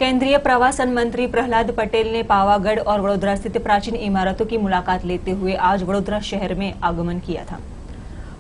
केंद्रीय प्रवासन मंत्री प्रहलाद पटेल ने पावागढ़ और वडोदरा स्थित प्राचीन इमारतों की मुलाकात लेते हुए आज वडोदरा शहर में आगमन किया था।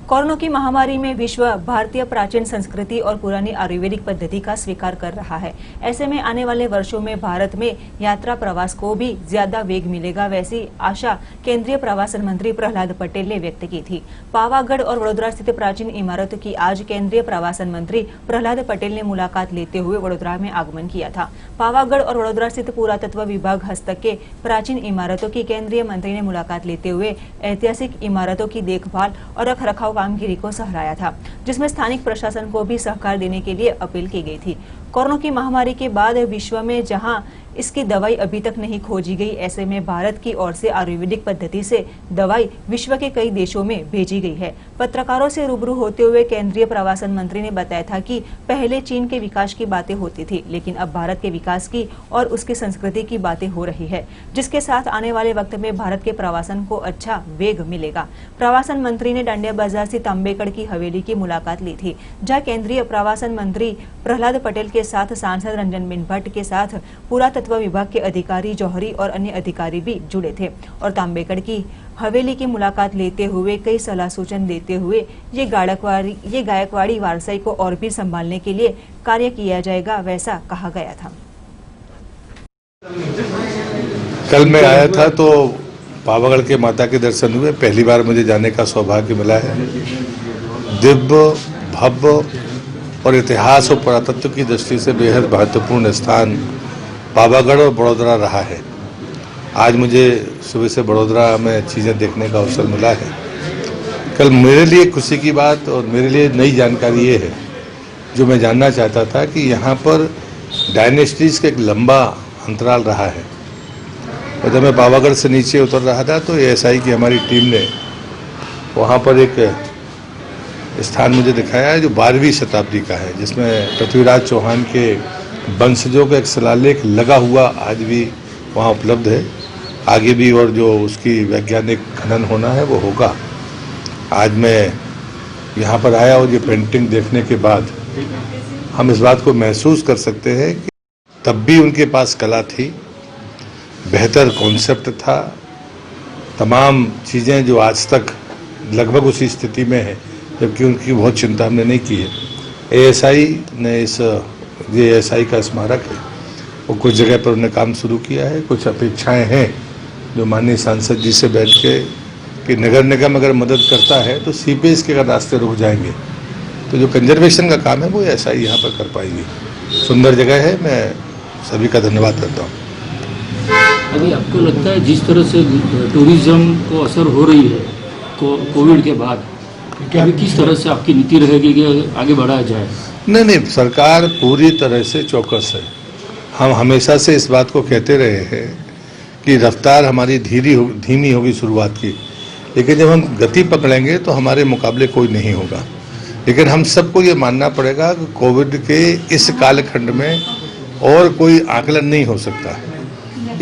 कोरोना की महामारी में विश्व भारतीय प्राचीन संस्कृति और पुरानी आयुर्वेदिक पद्धति का स्वीकार कर रहा है। ऐसे में आने वाले वर्षों में भारत में यात्रा प्रवास को भी ज्यादा वेग मिलेगा, वैसी आशा केंद्रीय प्रवासन मंत्री प्रहलाद पटेल ने व्यक्त की थी। पावागढ़ और वडोदरा स्थित प्राचीन इमारतों की आज केंद्रीय प्रवासन मंत्री प्रहलाद पटेल ने मुलाकात लेते हुए वडोदरा में आगमन किया था। पावागढ़ और वडोदरा स्थित पुरातत्व विभाग हस्तक के प्राचीन इमारतों की केंद्रीय मंत्री ने मुलाकात लेते हुए ऐतिहासिक इमारतों की देखभाल और रखरखाव कामगिरी को सराहा था, जिसमें स्थानिक प्रशासन को भी सहकार देने के लिए अपील की गई थी। कोरोना की महामारी के बाद विश्व में जहां इसकी दवाई अभी तक नहीं खोजी गई, ऐसे में भारत की ओर से आयुर्वेदिक पद्धति से दवाई विश्व के कई देशों में भेजी गई है। पत्रकारों से रूबरू होते हुए केंद्रीय प्रवासन मंत्री ने बताया था कि पहले चीन के विकास की बातें होती थी, लेकिन अब भारत के विकास की और उसकी संस्कृति की बातें हो रही है, जिसके साथ आने वाले वक्त में भारत के प्रवासन को अच्छा वेग मिलेगा। प्रवासन मंत्री ने डांडिया बाजार स्थित अम्बेडकर की हवेली की मुलाकात ली थी, जहाँ केंद्रीय प्रवासन मंत्री प्रहलाद पटेल के साथ सांसद रंजनबेन भट्ट के साथ पुरातत्व विभाग के अधिकारी जौहरी और अन्य अधिकारी भी जुड़े थे और अम्बेडकर की हवेली की मुलाकात लेते हुए कई सलाह सूचन देते हुए ये गायकवाड़ी वारसाई को और भी संभालने के लिए कार्य किया जाएगा, वैसा कहा गया था। कल मैं आया था तो पावागढ़ के माता के दर्शन हुए। पहली बार मुझे जाने का सौभाग्य मिला है। दिव्य भव्य और इतिहास और पुरातत्व की दृष्टि से बेहद महत्वपूर्ण स्थान पावागढ़ और बड़ोदरा रहा है। आज मुझे सुबह से बड़ोदरा में चीज़ें देखने का अवसर मिला है। कल मेरे लिए खुशी की बात और मेरे लिए नई जानकारी ये है, जो मैं जानना चाहता था कि यहाँ पर डायनेस्टीज का एक लंबा अंतराल रहा है। जब मैं पावागढ़ से नीचे उतर रहा था तो एएसआई की हमारी टीम ने वहाँ पर एक स्थान मुझे दिखाया है जो 12वीं शताब्दी का है, जिसमें पृथ्वीराज चौहान के वंशजों का एक शिलालेख लगा हुआ आज भी वहाँ उपलब्ध है। आगे भी और जो उसकी वैज्ञानिक खनन होना है वो होगा। आज मैं यहाँ पर आया और ये पेंटिंग देखने के बाद हम इस बात को महसूस कर सकते हैं कि तब भी उनके पास कला थी, बेहतर कॉन्सेप्ट था। तमाम चीज़ें जो आज तक लगभग उसी स्थिति में है, जबकि उनकी बहुत चिंता हमने नहीं की है। एएसआई ने ये एएसआई का स्मारक है, वो कुछ जगह पर उन्होंने काम शुरू किया है। कुछ अपेक्षाएं हैं जो माननीय सांसद जी से बैठ के कि नगर निगम अगर मदद करता है तो सीपेज के रास्ते रुक जाएंगे, तो जो कंजर्वेशन का काम है वो एएसआई यहाँ पर कर पाएगी। सुंदर जगह है, मैं सभी का धन्यवाद करता हूँ। अभी आपको लगता है जिस तरह से टूरिज्म को असर हो रही है कोविड के बाद, क्या अभी किस तरह से आपकी नीति रहेगी कि आगे बढ़ाया जाए? नहीं, सरकार पूरी तरह से चौकस है। हम हमेशा से इस बात को कहते रहे हैं कि रफ्तार हमारी धीमी होगी शुरुआत की, लेकिन जब हम गति पकड़ेंगे तो हमारे मुकाबले कोई नहीं होगा। लेकिन हम सबको ये मानना पड़ेगा कि कोविड के इस कालखंड में और कोई आकलन नहीं हो सकता।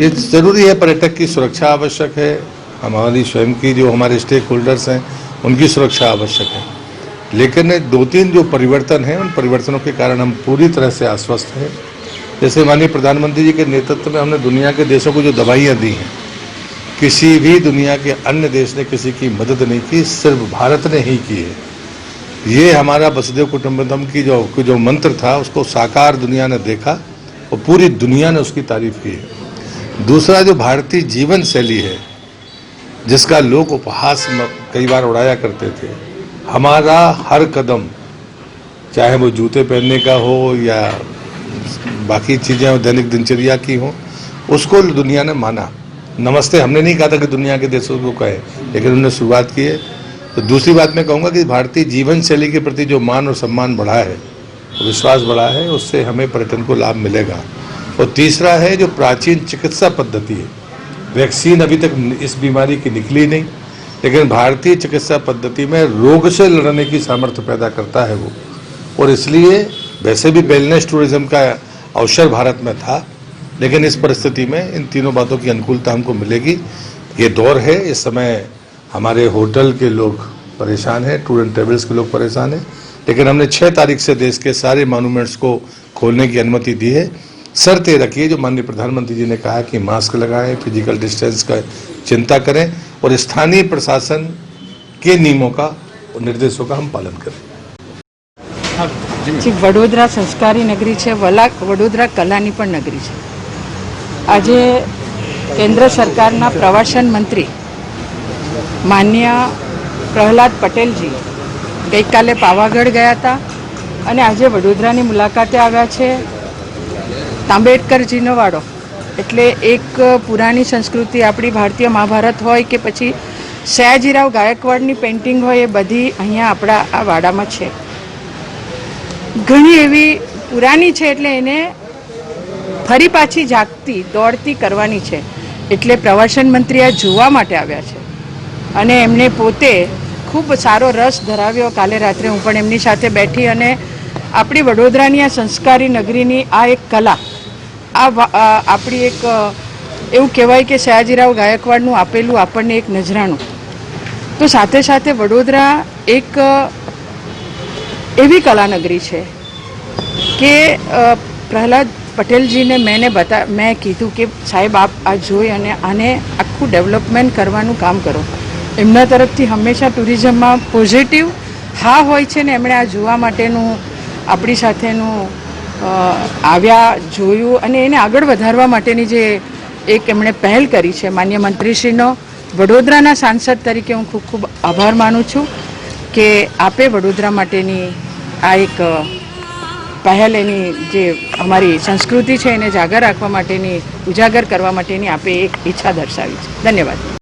ये ज़रूरी है, पर्यटक की सुरक्षा आवश्यक है, हमारी स्वयं की जो हमारे स्टेक होल्डर्स हैं उनकी सुरक्षा आवश्यक है। लेकिन 2-3 जो परिवर्तन हैं, उन परिवर्तनों के कारण हम पूरी तरह से आश्वस्त हैं। जैसे माननीय प्रधानमंत्री जी के नेतृत्व में हमने दुनिया के देशों को जो दवाइयाँ दी हैं, किसी भी दुनिया के अन्य देश ने किसी की मदद नहीं की, सिर्फ भारत ने ही की है। ये हमारा वसुधैव कुटुंबकम की जो मंत्र था, उसको साकार दुनिया ने देखा और पूरी दुनिया ने उसकी तारीफ की है। दूसरा, जो भारतीय जीवन शैली है, जिसका लोग उपहास कई बार उड़ाया करते थे, हमारा हर कदम, चाहे वो जूते पहनने का हो या बाकी चीज़ें दैनिक दिनचर्या की हो, उसको दुनिया ने माना। नमस्ते हमने नहीं कहा था कि दुनिया के देशों को कहे, लेकिन उन्होंने शुरुआत की है। तो दूसरी बात मैं कहूँगा कि भारतीय जीवन शैली के प्रति जो मान और सम्मान बढ़ा है, विश्वास बढ़ा है, उससे हमें पर्यटन को लाभ मिलेगा। और तीसरा है जो प्राचीन चिकित्सा पद्धति है। वैक्सीन अभी तक इस बीमारी की निकली नहीं, लेकिन भारतीय चिकित्सा पद्धति में रोग से लड़ने की सामर्थ्य पैदा करता है वो। और इसलिए वैसे भी वेलनेस टूरिज्म का अवसर भारत में था, लेकिन इस परिस्थिति में इन तीनों बातों की अनुकूलता हमको मिलेगी। ये दौर है, इस समय हमारे होटल के लोग परेशान हैं, टूर एंड ट्रेवल्स के लोग परेशान हैं, लेकिन हमने 6 तारीख से देश के सारे मॉन्यूमेंट्स को खोलने की अनुमति दी है। शर्त ये रखी है जो माननीय प्रधानमंत्री जी ने कहा कि मास्क लगाएं, फिजिकल डिस्टेंस का चिंता करें और स्थानीय प्रशासन के नियमों का और निर्देशों का हम पालन करें। વડોદરા સંસ્કારી નગરી છે, વડોદરા કલાની પણ નગરી છે. આજે કેન્દ્ર સરકારના પ્રવાસન મંત્રી માનનીય પ્રહલાદ પટેલજી ગઈકાલે પાવાગઢ ગયા હતા અને આજે વડોદરાની મુલાકાતે આવ્યા છે. તાંબેડકરજીનો વાડો એટલે એક પુરાણી સંસ્કૃતિ, આપણી ભારતીય મહાભારત હોય કે પછી સયાજીરાવ ગાયકવાડની પેઇન્ટિંગ હોય, એ બધી અહીંયા આપણા આ વાડામાં છે. ઘણી એવી પુરાણી છે એટલે એને ફરી પાછી જાગતી દોડતી કરવાની છે. એટલે પ્રવાસન મંત્રી આ જોવા માટે આવ્યા છે અને એમને પોતે ખૂબ સારો રસ ધરાવ્યો. કાલે રાત્રે હું પણ એમની સાથે બેઠી અને આપણી વડોદરાની આ સંસ્કારી નગરીની આ એક કલા, આપણી એક એવું કહેવાય કે સયાજીરાવ ગાયકવાડનું આપેલું આપણને એક નજરાણું. તો સાથે સાથે વડોદરા એક એવી કલાનગરી છે કે પ્રહલાદ પટેલજીને મેં કીધું કે સાહેબ આપ આ જોઈ અને આને આખું ડેવલપમેન્ટ કરવાનું કામ કરો. એમના તરફથી હંમેશા ટુરિઝમમાં પોઝિટિવ હા હોય છે ને એમણે આ જોવા માટેનું આપણી સાથેનું આવ્યા, જોયું અને એને આગળ વધારવા માટેની જે એક એમણે પહેલ કરી છે. માન્ય મંત્રીશ્રીનો વડોદરાના સાંસદ તરીકે હું ખૂબ ખૂબ આભાર માનું છું કે આપે વડોદરા માટેની આ એક પહેલ, એની જે અમારી સંસ્કૃતિ છે એને જાગર રાખવા માટેની, ઉજાગર કરવા માટેની આપે એક ઈચ્છા દર્શાવી છે. ધન્યવાદ.